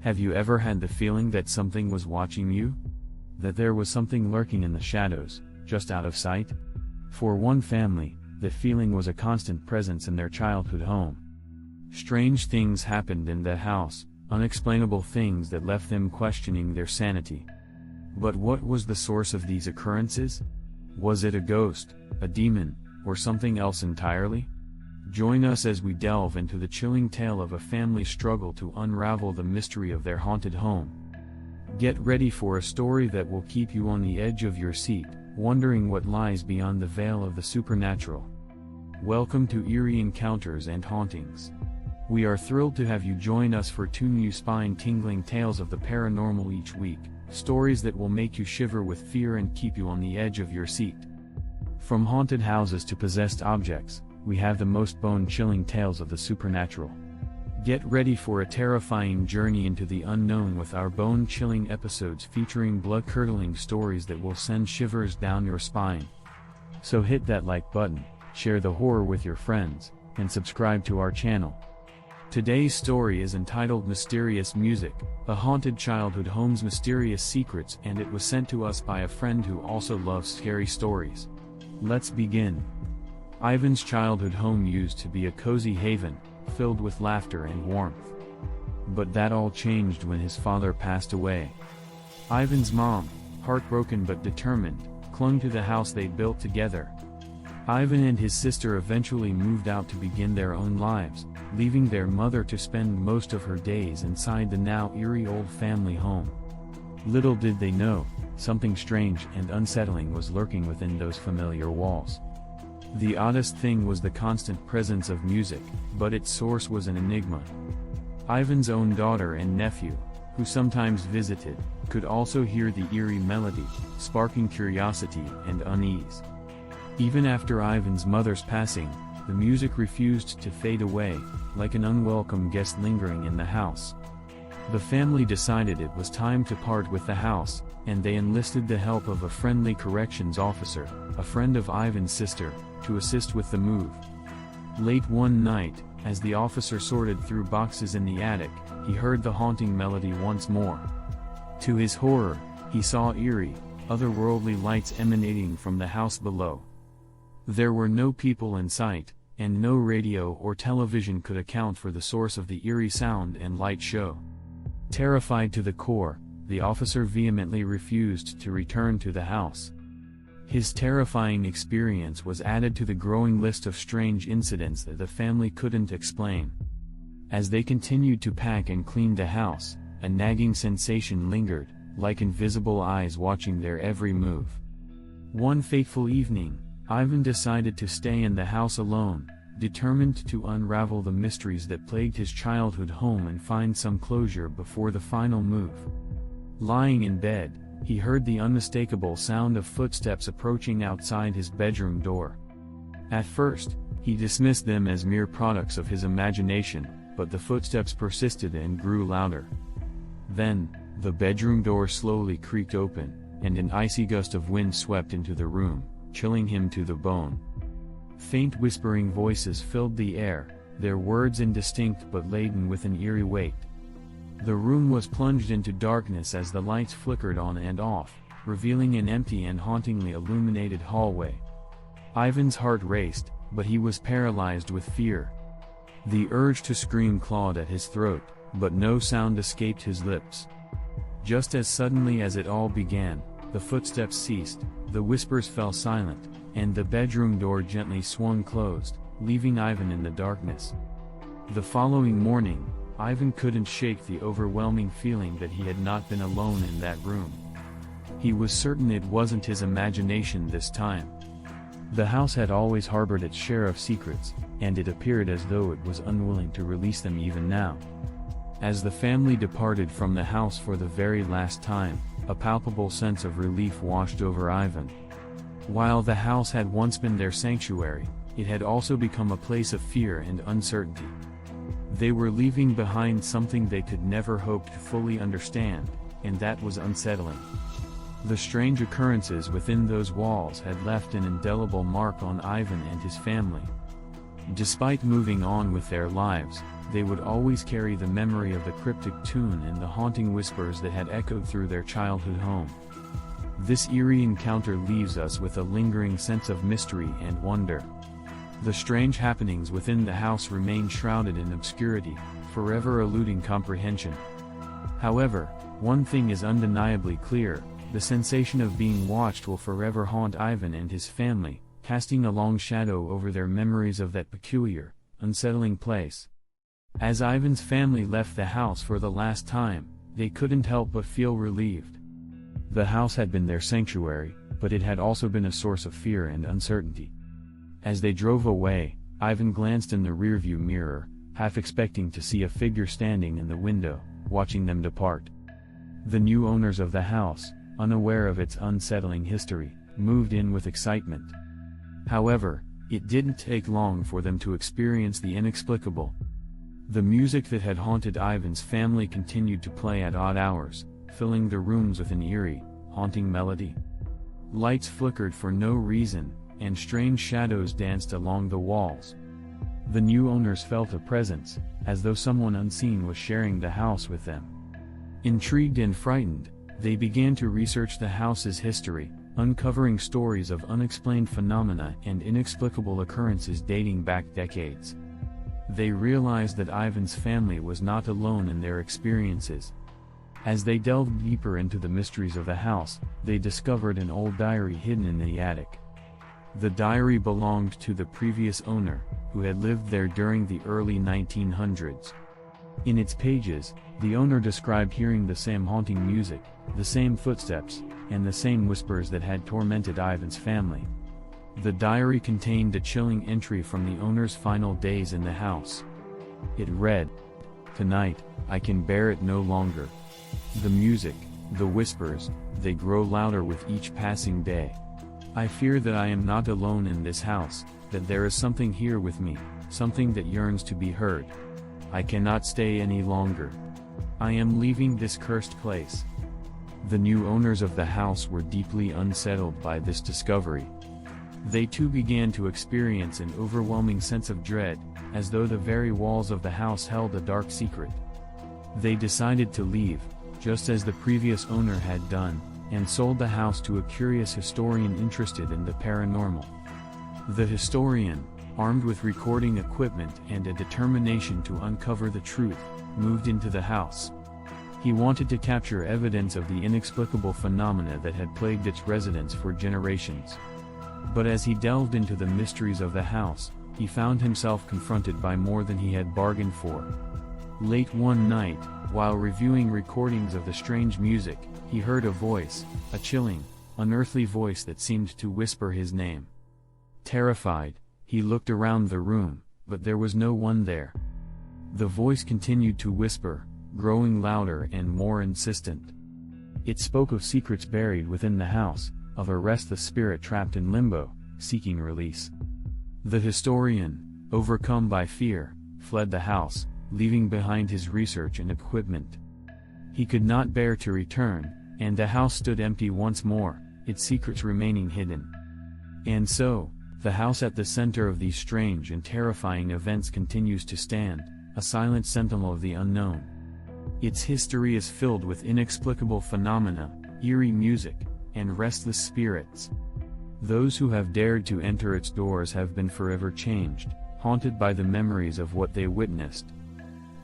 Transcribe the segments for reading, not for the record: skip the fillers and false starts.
Have you ever had the feeling that something was watching you? That there was something lurking in the shadows, just out of sight? For one family, the feeling was a constant presence in their childhood home. Strange things happened in that house, unexplainable things that left them questioning their sanity. But what was the source of these occurrences? Was it a ghost, a demon, or something else entirely? Join us as we delve into the chilling tale of a family's struggle to unravel the mystery of their haunted home. Get ready for a story that will keep you on the edge of your seat, wondering what lies beyond the veil of the supernatural. Welcome to Eerie Encounters and Hauntings. We are thrilled to have you join us for 2 new spine-tingling tales of the paranormal each week, stories that will make you shiver with fear and keep you on the edge of your seat. From haunted houses to possessed objects, we have the most bone-chilling tales of the supernatural. Get ready for a terrifying journey into the unknown with our bone-chilling episodes featuring blood-curdling stories that will send shivers down your spine. So hit that like button, share the horror with your friends, and subscribe to our channel. Today's story is entitled Mysterious Music, a haunted childhood home's mysterious secrets, and it was sent to us by a friend who also loves scary stories. Let's begin. Ivan's childhood home used to be a cozy haven, filled with laughter and warmth. But that all changed when his father passed away. Ivan's mom, heartbroken but determined, clung to the house they built together. Ivan and his sister eventually moved out to begin their own lives, leaving their mother to spend most of her days inside the now eerie old family home. Little did they know, something strange and unsettling was lurking within those familiar walls. The oddest thing was the constant presence of music, but its source was an enigma. Ivan's own daughter and nephew, who sometimes visited, could also hear the eerie melody, sparking curiosity and unease. Even after Ivan's mother's passing, the music refused to fade away, like an unwelcome guest lingering in the house. The family decided it was time to part with the house, and they enlisted the help of a friendly corrections officer, a friend of Ivan's sister, to assist with the move. Late one night, as the officer sorted through boxes in the attic, he heard the haunting melody once more. To his horror, he saw eerie, otherworldly lights emanating from the house below. There were no people in sight, and no radio or television could account for the source of the eerie sound and light show. Terrified to the core, the officer vehemently refused to return to the house. His terrifying experience was added to the growing list of strange incidents that the family couldn't explain. As they continued to pack and clean the house, a nagging sensation lingered, like invisible eyes watching their every move. One fateful evening, Ivan decided to stay in the house alone, determined to unravel the mysteries that plagued his childhood home and find some closure before the final move. Lying in bed, he heard the unmistakable sound of footsteps approaching outside his bedroom door. At first, he dismissed them as mere products of his imagination, but the footsteps persisted and grew louder. Then, the bedroom door slowly creaked open, and an icy gust of wind swept into the room, chilling him to the bone. Faint whispering voices filled the air, their words indistinct but laden with an eerie weight. The room was plunged into darkness as the lights flickered on and off, revealing an empty and hauntingly illuminated hallway. Ivan's heart raced, but he was paralyzed with fear. The urge to scream clawed at his throat, but no sound escaped his lips. Just as suddenly as it all began, the footsteps ceased, the whispers fell silent, and the bedroom door gently swung closed, leaving Ivan in the darkness. The following morning, Ivan couldn't shake the overwhelming feeling that he had not been alone in that room. He was certain it wasn't his imagination this time. The house had always harbored its share of secrets, and it appeared as though it was unwilling to release them even now. As the family departed from the house for the very last time, a palpable sense of relief washed over Ivan. While the house had once been their sanctuary, it had also become a place of fear and uncertainty. They were leaving behind something they could never hope to fully understand, and that was unsettling. The strange occurrences within those walls had left an indelible mark on Ivan and his family. Despite moving on with their lives, they would always carry the memory of the cryptic tune and the haunting whispers that had echoed through their childhood home. This eerie encounter leaves us with a lingering sense of mystery and wonder. The strange happenings within the house remain shrouded in obscurity, forever eluding comprehension. However, one thing is undeniably clear: the sensation of being watched will forever haunt Ivan and his family, casting a long shadow over their memories of that peculiar, unsettling place. As Ivan's family left the house for the last time, they couldn't help but feel relieved. The house had been their sanctuary, but it had also been a source of fear and uncertainty. As they drove away, Ivan glanced in the rearview mirror, half expecting to see a figure standing in the window, watching them depart. The new owners of the house, unaware of its unsettling history, moved in with excitement. However, it didn't take long for them to experience the inexplicable. The music that had haunted Ivan's family continued to play at odd hours, filling the rooms with an eerie, haunting melody. Lights flickered for no reason, and strange shadows danced along the walls. The new owners felt a presence, as though someone unseen was sharing the house with them. Intrigued and frightened, they began to research the house's history, uncovering stories of unexplained phenomena and inexplicable occurrences dating back decades. They realized that Ivan's family was not alone in their experiences. As they delved deeper into the mysteries of the house, they discovered an old diary hidden in the attic. The diary belonged to the previous owner, who had lived there during the early 1900s. In its pages, the owner described hearing the same haunting music, the same footsteps, and the same whispers that had tormented Ivan's family. The diary contained a chilling entry from the owner's final days in the house. It read, "Tonight, I can bear it no longer. The music, the whispers, they grow louder with each passing day. I fear that I am not alone in this house, that there is something here with me, something that yearns to be heard. I cannot stay any longer. I am leaving this cursed place." The new owners of the house were deeply unsettled by this discovery. They too began to experience an overwhelming sense of dread, as though the very walls of the house held a dark secret. They decided to leave, just as the previous owner had done, and sold the house to a curious historian interested in the paranormal. The historian, armed with recording equipment and a determination to uncover the truth, moved into the house. He wanted to capture evidence of the inexplicable phenomena that had plagued its residents for generations. But as he delved into the mysteries of the house, he found himself confronted by more than he had bargained for. Late one night, while reviewing recordings of the strange music, he heard a voice, a chilling, unearthly voice that seemed to whisper his name. Terrified, he looked around the room, but there was no one there. The voice continued to whisper, growing louder and more insistent. It spoke of secrets buried within the house, of a restless spirit trapped in limbo, seeking release. The historian, overcome by fear, fled the house, leaving behind his research and equipment. He could not bear to return, and the house stood empty once more, its secrets remaining hidden. And so, the house at the center of these strange and terrifying events continues to stand, a silent sentinel of the unknown. Its history is filled with inexplicable phenomena, eerie music, and restless spirits. Those who have dared to enter its doors have been forever changed, haunted by the memories of what they witnessed.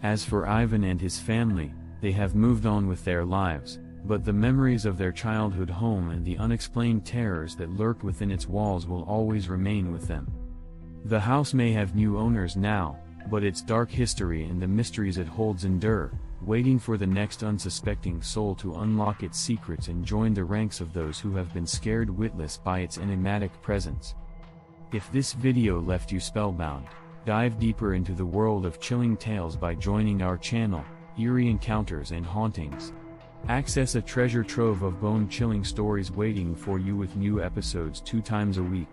As for Ivan and his family, they have moved on with their lives, but the memories of their childhood home and the unexplained terrors that lurked within its walls will always remain with them. The house may have new owners now, but its dark history and the mysteries it holds endure, waiting for the next unsuspecting soul to unlock its secrets and join the ranks of those who have been scared witless by its enigmatic presence. If this video left you spellbound, dive deeper into the world of chilling tales by joining our channel, Eerie Encounters and Hauntings. Access a treasure trove of bone-chilling stories waiting for you with new episodes 2 times a week.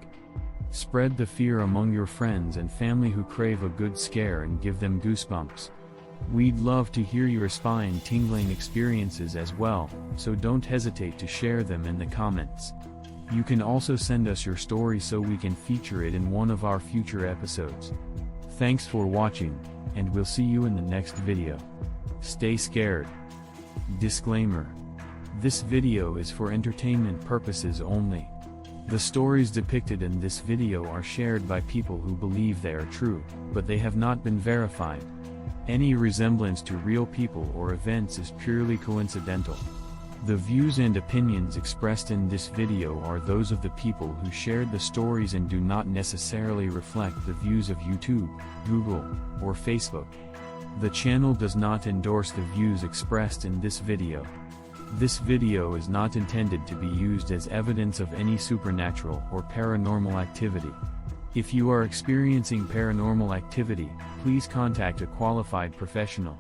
Spread the fear among your friends and family who crave a good scare and give them goosebumps. We'd love to hear your spine-tingling experiences as well, so don't hesitate to share them in the comments. You can also send us your story so we can feature it in one of our future episodes. Thanks for watching, and we'll see you in the next video. Stay scared. Disclaimer. This video is for entertainment purposes only. The stories depicted in this video are shared by people who believe they are true, but they have not been verified. Any resemblance to real people or events is purely coincidental. The views and opinions expressed in this video are those of the people who shared the stories and do not necessarily reflect the views of YouTube, Google, or Facebook. The channel does not endorse the views expressed in this video. This video is not intended to be used as evidence of any supernatural or paranormal activity. If you are experiencing paranormal activity, please contact a qualified professional.